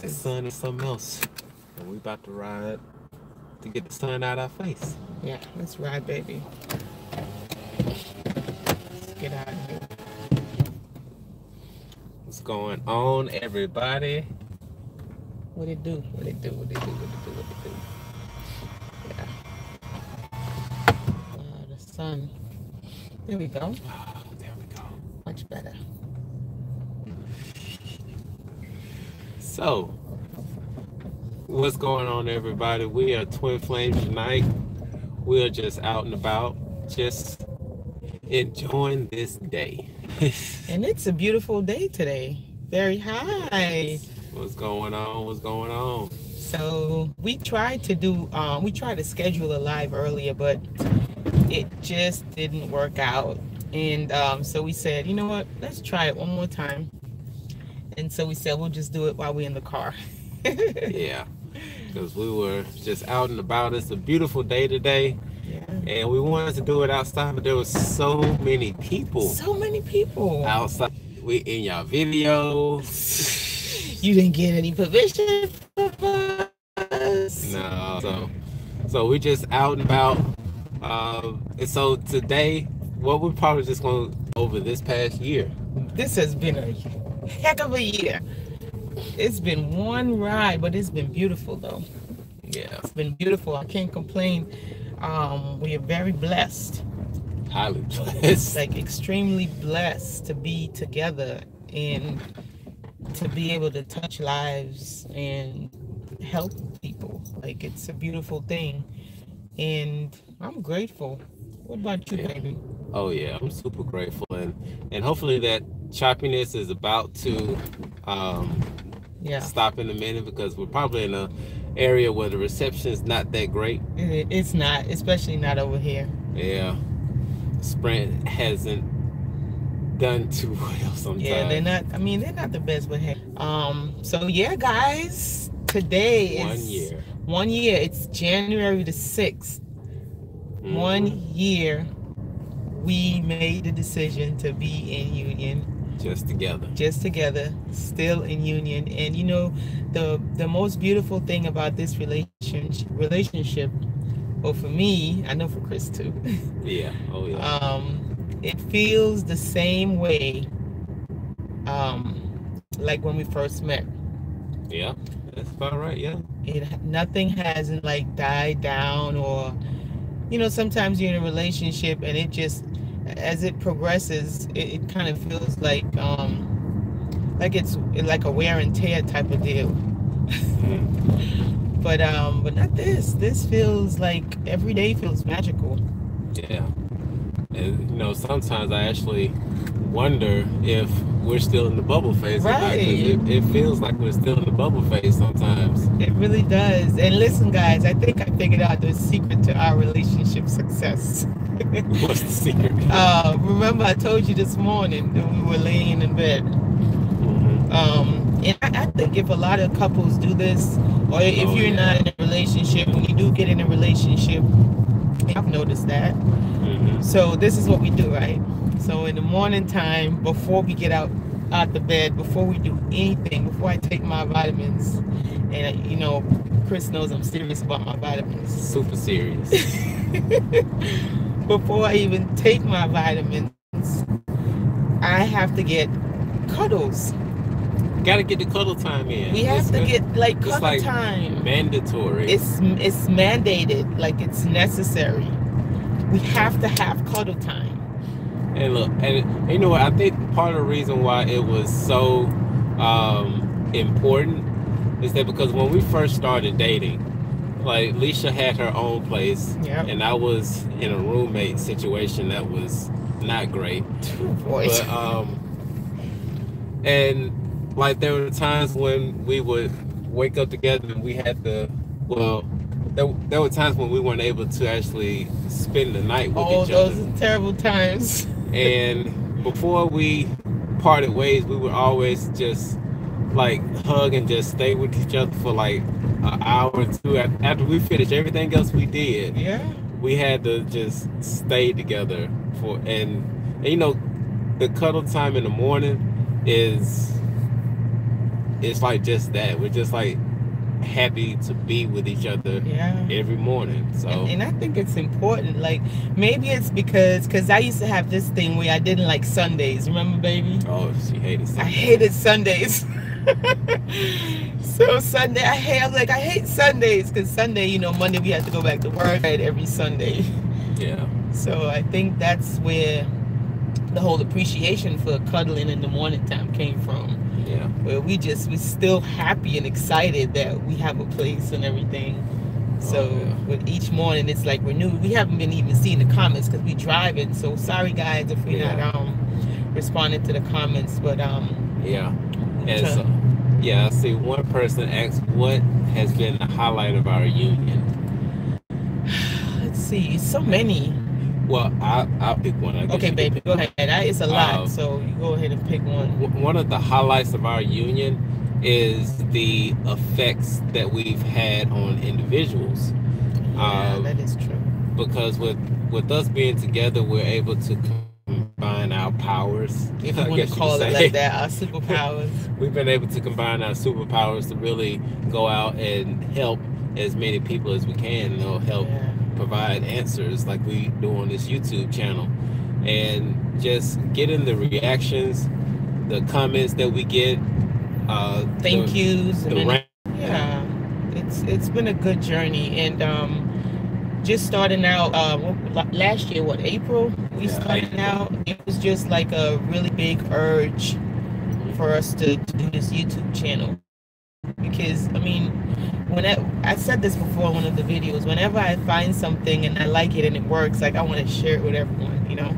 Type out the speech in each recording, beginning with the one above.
That sun is something else. And we about to ride to get the sun out our face. Yeah, let's ride, baby. Let's get out of here. What's going on, everybody? What it do? What it do? What it do? What it do? What it do? Yeah. The sun. There we go. Oh, there we go. Much better. So, what's going on, everybody? We are Twin Flames Unite. We are just out and about, just enjoying this day. And it's a beautiful day today. Very high. What's going on? What's going on? So we tried to schedule a live earlier, but it just didn't work out. And so we said, you know what? Let's try it one more time. And so we said we'll just do it while we're in the car. Yeah, because we were just out and about. It's a beautiful day today. Yeah. And we wanted to do it outside, but there was so many people. So many people Outside. We in y'all videos. You didn't get any permission from us. No. So we just out and about. And so today, what we're probably just going to over this past year. This has been a heck of a year. It's been one ride, but it's been beautiful though. Yeah. It's been beautiful. I can't complain. We are very blessed. Highly blessed. Like extremely blessed to be together and to be able to touch lives and help people. Like it's a beautiful thing. And I'm grateful. What about you, baby? Oh yeah, I'm super grateful, and hopefully that choppiness is about to stop in a minute, because we're probably in an area where the reception is not that great. It's not, especially not over here. Yeah, Sprint hasn't done too well sometimes. Yeah, they're not. I mean, they're not the best, but hey. So yeah, guys, today is 1 year. It's January the 6th. 1 year. We made the decision to be in union. Just together, still in union. And you know, the most beautiful thing about this relationship, well, for me, I know for Chris too. Yeah. Oh yeah. It feels the same way, like when we first met. Yeah, that's about right. Yeah. Nothing hasn't like died down, or you know, sometimes you're in a relationship and it just, as it progresses, it kind of feels like it's like a wear and tear type of deal. But not this. This feels like every day feels magical. Yeah. And you know, sometimes I actually wonder if we're still in the bubble phase. Right. It feels like we're still in the bubble phase sometimes. It really does. And listen, guys, I think I figured out the secret to our relationship success. What's the secret? Remember I told you this morning that we were laying in bed. And I think if a lot of couples do this, or if you're not in a relationship, when you do get in a relationship, I've noticed that. So this is what we do, right? So in the morning time, before we get out the bed, before we do anything, before I take my vitamins, and you know, Chris knows I'm serious about my vitamins. Super serious. Before I even take my vitamins, I have to get cuddles. Gotta get the cuddle time in. We have to get like cuddle time. Mandatory. It's mandated, like it's necessary. We have to have cuddle time. And look, and you know what? I think part of the reason why it was so important is that because when we first started dating, like Leisha had her own place, and I was in a roommate situation that was not great. Boy. But and like there were times when we would wake up together and we had to, well, there were times when we weren't able to actually spend the night with each other. Oh, those are terrible times. And before we parted ways, we would always just like hug and just stay with each other for like an hour or two. After we finished everything else we did, we had to just stay together and you know, the cuddle time in the morning is it's like just that. We're just like happy to be with each other every morning. So and I think it's important. Like maybe it's because I used to have this thing where I didn't like Sundays. Remember, baby? Oh, she hated Sundays. I hated Sundays. So Sunday, I hate Sundays because Sunday, you know, Monday we have to go back to work every Sunday. Yeah. So I think that's where the whole appreciation for cuddling in the morning time came from. Yeah. Where we're still happy and excited that we have a place and everything. So with each morning, it's like renewed. We haven't been even seeing the comments because we're driving. So sorry guys if we're not responding to the comments, but yeah. And so, yeah, I see one person asked what has been the highlight of our union. Let's see, so many. Well, I'll pick one. I guess okay, baby, go ahead. It's a lot, so you go ahead and pick one. One of the highlights of our union is the effects that we've had on individuals. Yeah, that is true. Because with us being together, we're able to combine our powers. If you want to call it like that, our superpowers. We've been able to combine our superpowers to really go out and help as many people as we can, and help provide answers like we do on this YouTube channel. And just getting the reactions, the comments that we get, thank yous. Yeah, it's been a good journey. And just starting out last year, April, we started out. It was just like a really big urge for us to do this YouTube channel, because I mean, I said this before in one of the videos, whenever I find something and I like it and it works, like I want to share it with everyone, you know.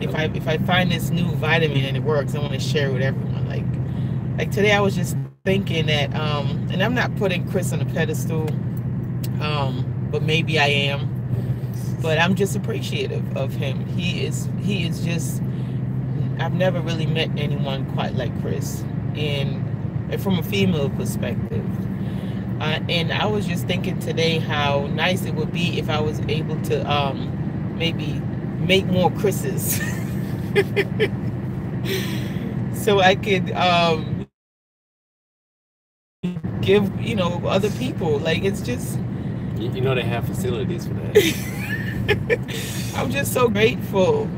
If I find this new vitamin and it works, I want to share it with everyone. Like today I was just thinking that and I'm not putting Chris on a pedestal, but maybe I am. But I'm just appreciative of him. He is just, I've never really met anyone quite like Chris, and from a female perspective. And I was just thinking today how nice it would be if I was able to maybe make more Chris's. So I could give, you know, other people, like, it's just, you know, they have facilities for that. I'm just so grateful,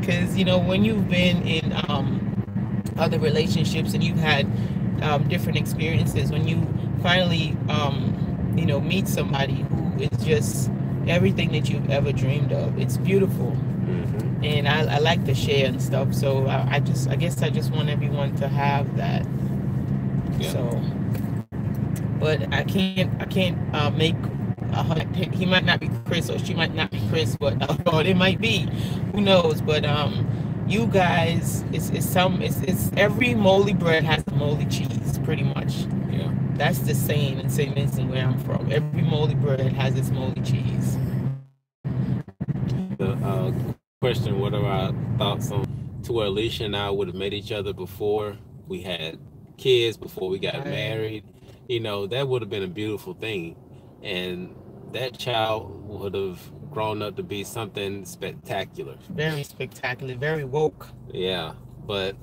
because, you know, when you've been in other relationships and you've had different experiences, when you finally you know, meet somebody who is just everything that you've ever dreamed of, it's beautiful. And I like to share and stuff, so I guess I just want everyone to have that. So, but I can't make he might not be Chris, or she might not be Chris, but or it might be, who knows. But you guys, it's every moldy bread has the moldy cheese, pretty much. Yeah, that's the saying in St. Vincent, where I'm from. Every moldy bread has its moldy cheese. The question, what are our thoughts on to where Alicia and I would have met each other before we had kids, before we got married? You know, that would have been a beautiful thing, and that child would have grown up to be something spectacular. Very spectacular, very woke. Yeah, but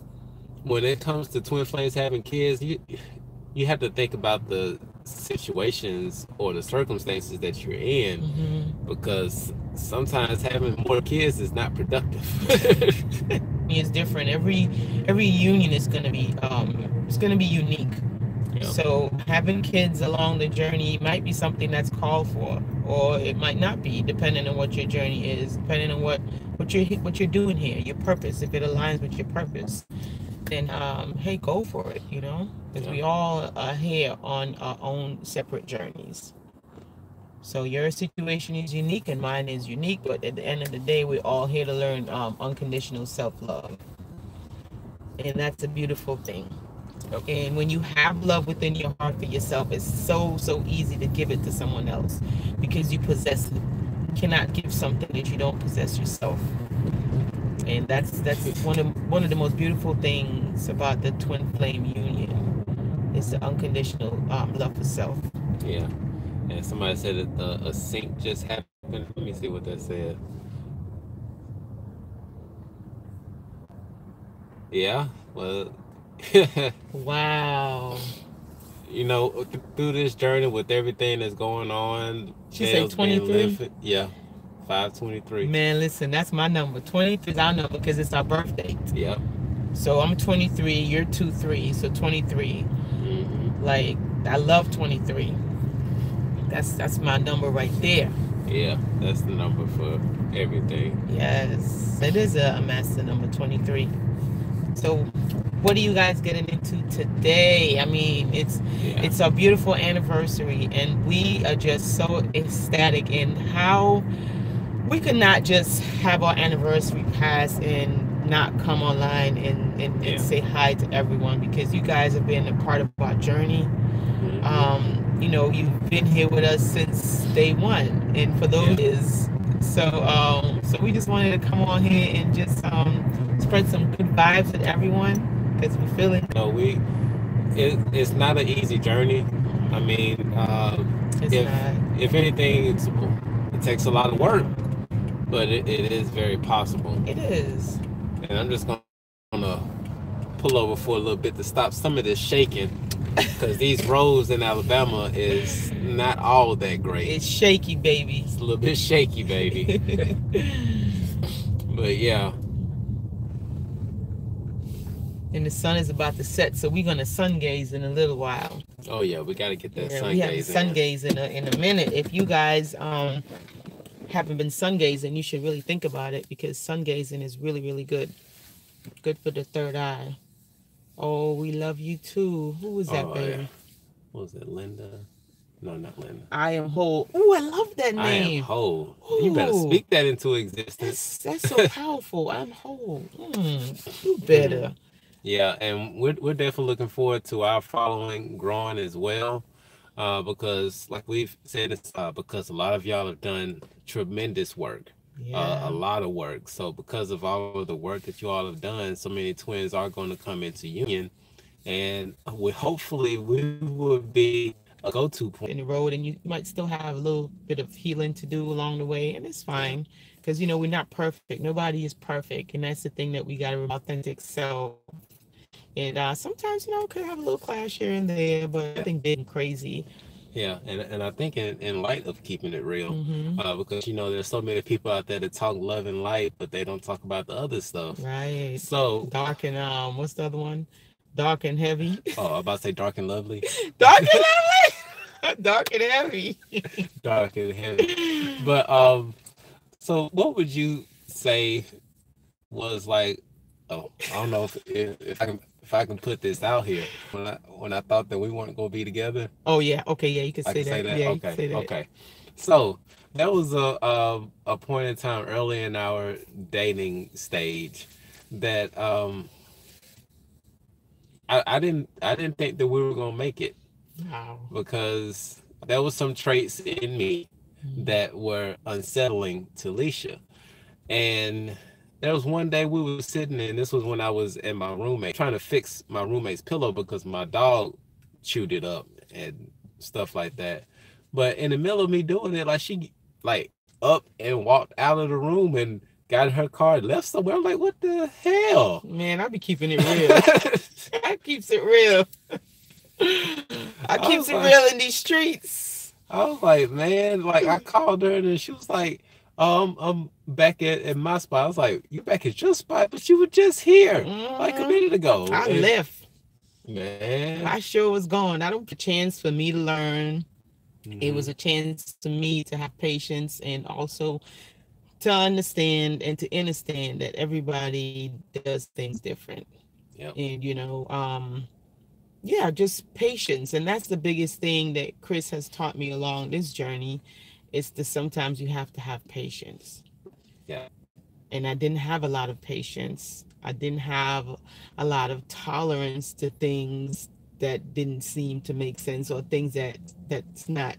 when it comes to Twin Flames having kids, you have to think about the situations or the circumstances that you're in, because sometimes having more kids is not productive. It's different. Every union is going to be it's going to be unique. So having kids along the journey might be something that's called for, or it might not be, depending on what your journey is, depending on what you're doing here, your purpose. If it aligns with your purpose, then hey, go for it, you know, because we all are here on our own separate journeys. So your situation is unique and mine is unique, but at the end of the day, we're all here to learn unconditional self-love, and that's a beautiful thing. And when you have love within your heart for yourself, it's so easy to give it to someone else, because you possess it. You cannot give something that you don't possess yourself. And that's one of the most beautiful things about the twin flame union, is the unconditional love for self. Yeah. And somebody said that a sync just happened. Let me see what that said. Yeah, well. Wow. you know, through this journey with everything that's going on, she said 23. Yeah, 523. Man, listen, that's my number. 23 is our number because it's our birthday. Yep. So I'm 23. You're 23. So 23. Like, I love 23. That's my number right there. Yeah, that's the number for everything. Yes, it is a master number, 23. So what are you guys getting into today? I mean, it's a beautiful anniversary, and we are just so ecstatic in how we could not just have our anniversary pass and not come online and say hi to everyone, because you guys have been a part of our journey. You know, you've been here with us since day one, and for those years. So we just wanted to come on here and just spread some good vibes with everyone, because we're feeling. No, it's not an easy journey. I mean, if anything, it takes a lot of work, but it is very possible. It is. And I'm just gonna pull over for a little bit to stop some of this shaking, because these roads in Alabama is not all that great. It's shaky, baby. It's a little bit shaky, baby. But yeah. And the sun is about to set, so we're gonna sun gaze in a little while. Oh yeah, we gotta get that sun gaze. We have gaze sun gaze in a minute. If you guys haven't been sun gazing, you should really think about it, because sun gazing is really, really good. Good for the third eye. Oh, we love you too. Who was that, baby? Yeah. What was it, Linda? No, not Linda. I am whole. Oh, I love that name. I am whole. You better speak that into existence. That's so powerful. I'm whole. You better. Yeah, and we're definitely looking forward to our following growing as well, because like we've said, because a lot of y'all have done tremendous work. A lot of work. So because of all of the work that you all have done, so many twins are going to come into union, and hopefully we will be a go-to point in the road, and you might still have a little bit of healing to do along the way, and it's fine, because you know we're not perfect. Nobody is perfect, and that's the thing that we got to be authentic self. And sometimes, you know, could have a little clash here and there, but nothing big and crazy. Yeah, and I think in light of keeping it real, because, you know, there's so many people out there that talk love and light, but they don't talk about the other stuff. Right. So dark and what's the other one? Dark and heavy. Oh, I'm about to say dark and lovely. Dark and lovely. Dark and heavy. Dark and heavy. But so what would you say was like? Oh, I don't know if I can put this out here. When I thought that we weren't gonna be together. Oh yeah. Okay. Yeah, you can say that. Yeah, okay. Say that. Okay. So that was a point in time early in our dating stage that I didn't think that we were gonna make it. Wow. Because there was some traits in me that were unsettling to Leisha. And there was one day we were sitting, and this was when I was at my roommate trying to fix my roommate's pillow because my dog chewed it up and stuff like that. But in the middle of me doing it, like she like up and walked out of the room and got in her car and left somewhere. I'm like, what the hell? Man, I be keeping it real. I keeps it real. I keeps it real in these streets. I was like, man, like I called her and she was like, I'm back at my spot. I was like, you back at your spot, but you were just here like a minute ago. I left. Man. I sure was gone. I don't get a chance for me to learn. It was a chance to me to have patience and also to understand and to understand that everybody does things different. Yep. And you know, yeah, just patience. And that's the biggest thing that Chris has taught me along this journey. It's that sometimes you have to have patience. Yeah. And I didn't have a lot of patience. I didn't have a lot of tolerance to things that didn't seem to make sense, or things that's not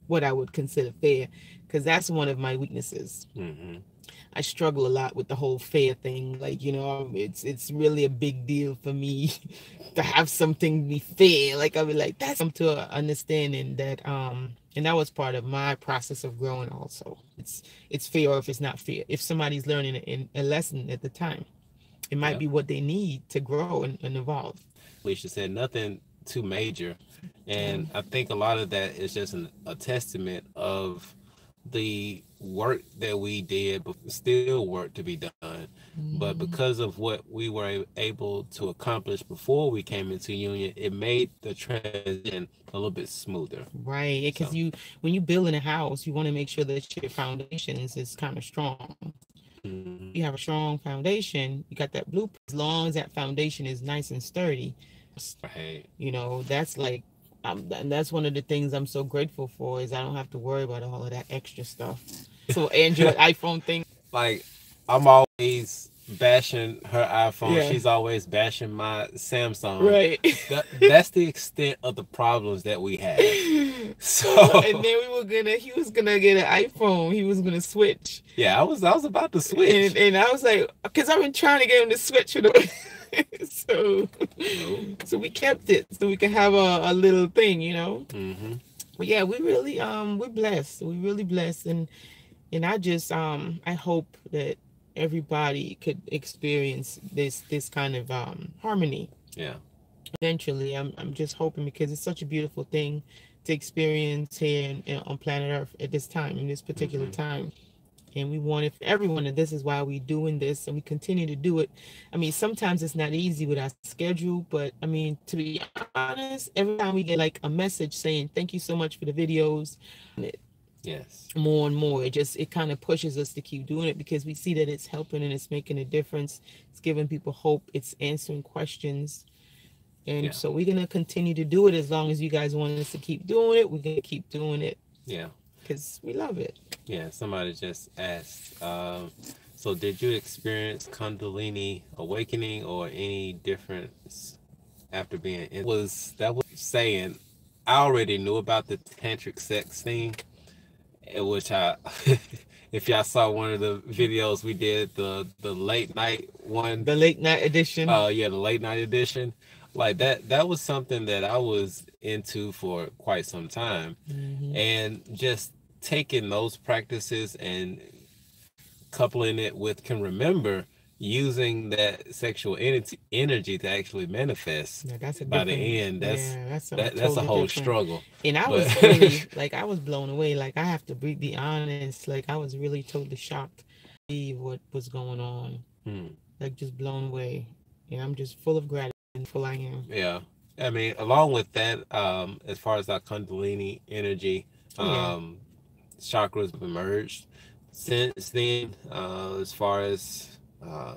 what I would consider fair, because that's one of my weaknesses. I struggle a lot with the whole fair thing. Like, you know, it's really a big deal for me to have something be fair. Like, I be like, that's come to an understanding that and that was part of my process of growing also. It's fair, or if it's not fair. If somebody's learning a lesson at the time, it might be what they need to grow and evolve. Alicia said nothing too major. And I think a lot of that is just a testament of the work that we did, but still work to be done. But because of what we were able to accomplish before we came into union, it made the transition a little bit smoother. Right, because when you build in a house, you want to make sure that your foundations is kind of strong. You have a strong foundation, you got that blueprint. As long as that foundation is nice and sturdy, right. That's like, and that's one of the things I'm so grateful for, is I don't have to worry about all of that extra stuff. So Android, iPhone thing. Like, I'm always bashing her iPhone. Yeah. She's always bashing my Samsung. Right. That's the extent of the problems that we had. So and then he was gonna get an iPhone. He was gonna switch. Yeah, I was about to switch. And I was like, because I've been trying to get him to switch. So we kept it so we can have a little thing, But yeah, we really we're blessed. We're really blessed, and I just I hope that everybody could experience this kind of harmony. Yeah. Eventually, I'm just hoping, because it's such a beautiful thing to experience here on planet Earth at this time, in this particular time. And we want it for everyone, and this is why we're doing this, and we continue to do it. I mean, sometimes it's not easy with our schedule, but I mean, to be honest, every time we get like a message saying thank you so much for the videos, yes, more and more, it kind of pushes us to keep doing it, because we see that it's helping and it's making a difference. It's giving people hope. It's answering questions. And so we're going to continue to do it as long as you guys want us to keep doing it. We're going to keep doing it. Yeah. Because we love it. Yeah, somebody just asked, so did you experience Kundalini awakening or any difference after being in? That was saying, I already knew about the tantric sex thing, which if y'all saw one of the videos we did, the late night one. The late night edition. Yeah, the late night edition. Like that was something that I was into for quite some time. And just taking those practices and coupling it with Can Remember, using that sexual energy to actually manifest. By the end, that's a whole struggle. And I was really I was blown away. Like, I have to be honest, like I was really totally shocked to see what was going on. Like, just blown away. And I'm just full of gratitude. Full I am. Yeah, I mean, along with that, as far as our Kundalini energy, chakras have emerged since then. As far as I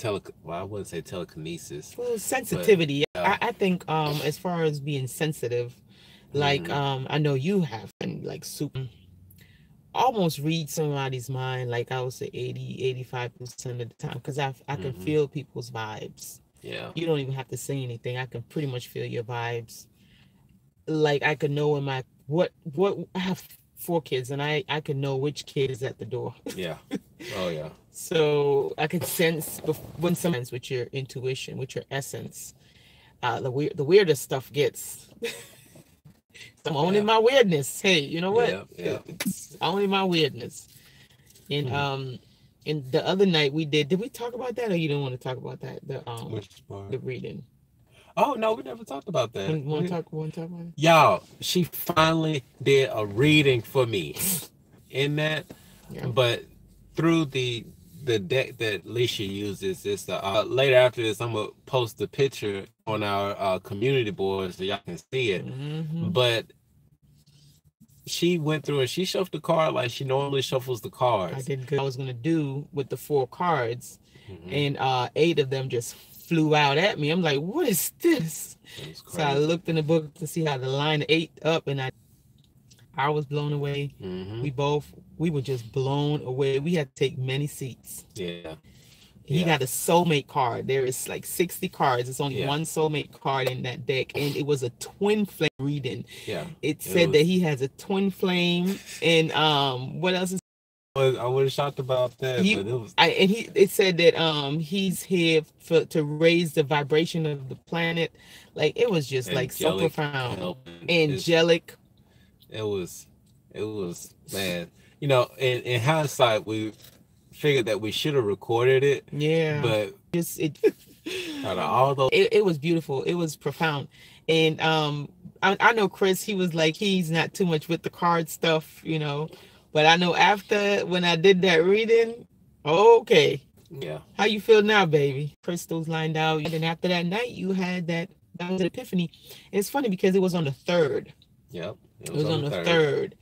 wouldn't say telekinesis. Well, sensitivity. But, I think as far as being sensitive, like I know you have, and like super. Almost read somebody's mind, like I would say 80-85% of the time, because I can feel people's vibes. Yeah, you don't even have to say anything. I can pretty much feel your vibes. Like, I could know I have 4 kids, and I can know which kid is at the door. Yeah. Oh yeah. So I can sense when sometimes with your intuition, with your essence, the weirdest stuff gets. I'm owning my weirdness. Hey, you know what? Yeah. It's owning my weirdness. And and the other night we did we talk about that, or you don't want to talk about that? The reading. Oh no, we never talked about that. Want to talk about it? Y'all, she finally did a reading for me in that, but through the deck that Leisha uses. It's later after this, I'm gonna post the picture on our community board so y'all can see it. But she went through and she shuffled the card like she normally shuffles the cards. I did good. I was gonna do with the 4 cards, and 8 of them just flew out at me. I'm like, what is this? So I looked in the book to see how to line 8 up, and I was blown away. We were just blown away. We had to take many seats. Yeah. He got a soulmate card. There is like 60 cards. It's only one soulmate card in that deck, and it was a twin flame reading. Yeah. It said that he has a twin flame, and what else is? I was shocked about that. It said that he's here to raise the vibration of the planet. Like, it was just like so profound, angelic. It was man. You know, in hindsight, we figured that we should have recorded it. Yeah. But Out of all those, it was beautiful. It was profound. And I know Chris, he was like, he's not too much with the card stuff, you know. But I know after when I did that reading, okay. Yeah. How you feel now, baby? Crystals lined out. And then after that night, you had that was an epiphany. And it's funny because it was on the 3rd. Yep. It was on the 3rd.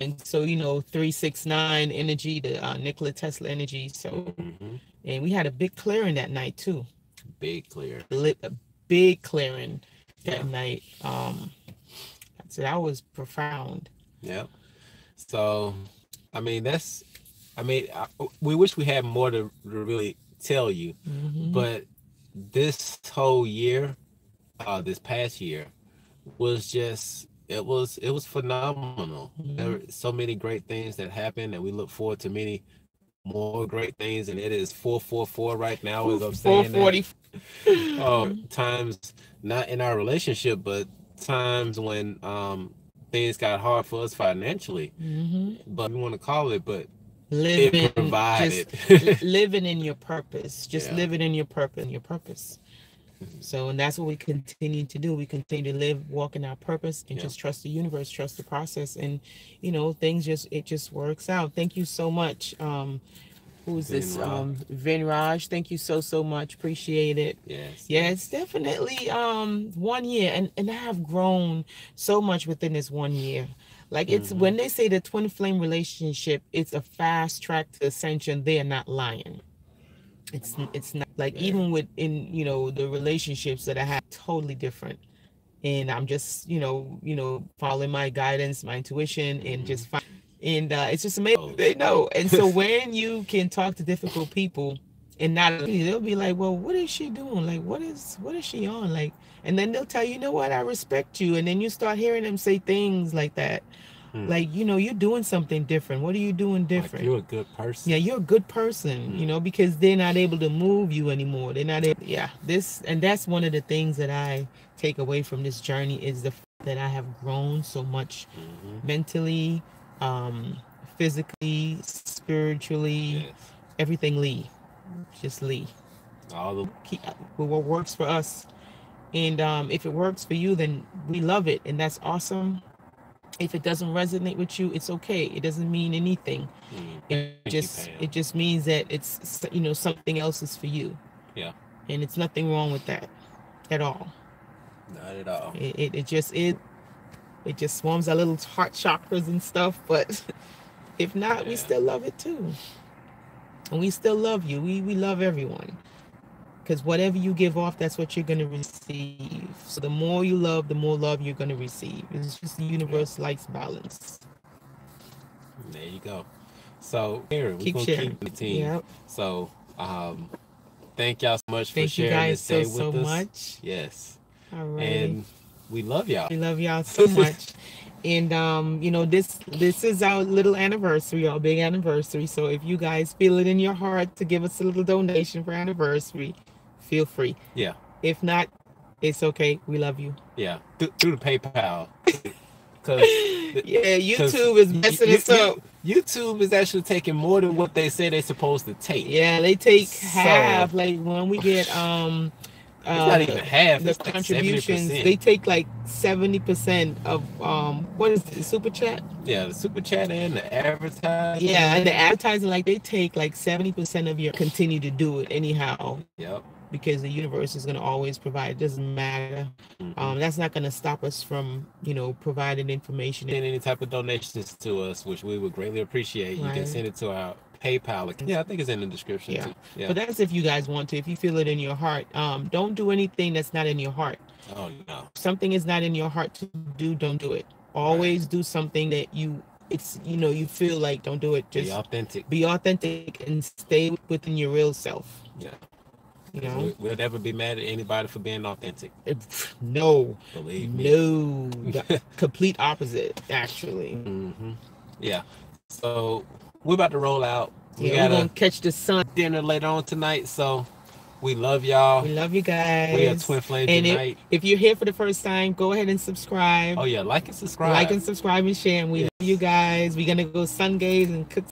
And so, you know, 369 energy, the Nikola Tesla energy. So, and we had a big clearing that night too. Big clear. A big clearing that night. So that was profound. Yep. So, I mean, we wish we had more to really tell you, but this whole year, this past year, was just it was phenomenal. There were so many great things that happened, and we look forward to many more great things. And it is 444 right now, as I'm saying. 440. Times not in our relationship, but times when things got hard for us financially. But we want to call it, but living, it provided. Living in your purpose, living in your purpose. So, and that's what we continue to do. We continue to live, walk in our purpose, and just trust the universe, trust the process, and you know, things it just works out. Thank you so much. Who's this? Vinraj. Thank you so much. Appreciate it. Yes, definitely 1 year, and I have grown so much within this 1 year. Like it's when they say the twin flame relationship, it's a fast track to ascension. They are not lying. It's not like even within, you know, the relationships that I have, totally different. And I'm just, you know, following my guidance, my intuition, and just and it's just amazing. They know. And so when you can talk to difficult people and not, they'll be like, well, what is she doing? Like, what is she on? Like, and then they'll tell you, you know what, I respect you. And then you start hearing them say things like that. Like, you know, you're doing something different. What are you doing different? Like you're a good person. Yeah, you're a good person, you know, because they're not able to move you anymore. They're not able, and that's one of the things that I take away from this journey is the fact that I have grown so much mentally, physically, spiritually, everything Lee. Just Lee. What works for us. And if it works for you, then we love it. And that's awesome. If it doesn't resonate with you, it's okay. It doesn't mean anything. It just means that it's, you know, something else is for you. Yeah. And it's nothing wrong with that at all. Not at all. It just warms our little heart chakras and stuff. But if not, we still love it too. And we still love you. We love everyone. Because whatever you give off, that's what you're going to receive. So the more you love, the more love you're going to receive. It's just the universe likes balance. There you go. So, Aaron, we're going to keep the team. Yep. So, thank y'all so much for sharing this day with us. Thank you guys so much. Yes. All right. And we love y'all. We love y'all so much. And, you know, this is our little anniversary, our big anniversary. So if you guys feel it in your heart to give us a little donation for anniversary, feel free. Yeah. If not, it's okay. We love you. Yeah. Through the PayPal. YouTube is messing us up. YouTube is actually taking more than what they say they're supposed to take. Yeah, they take half. Like when we get it's not even half. The contributions, like they take like 70% of what is it, super chat? Yeah, the super chat and the advertising. Yeah, and the advertising, like they take like 70% of your continue to do it anyhow. Yep. Because the universe is going to always provide. It doesn't matter. That's not going to stop us from, you know, providing information. And any type of donations to us, which we would greatly appreciate. Right. You can send it to our PayPal. Yeah, I think it's in the description too. Yeah. But that's if you guys want to. If you feel it in your heart, don't do anything that's not in your heart. Oh no. If something is not in your heart to do, don't do it. Always do something that you feel like. Don't do it. Just be authentic and stay within your real self. Yeah. You know? We'll never be mad at anybody for being authentic. No. Believe me. No. The complete opposite, actually. Yeah. So we're about to roll out. We're going to catch the sun. Dinner later on tonight. So we love y'all. We love you guys. We are Twin Flame Unite. If you're here for the first time, go ahead and subscribe. Oh, yeah. Like and subscribe. Like and subscribe and share. And we love you guys. We're going to go sun gaze and cook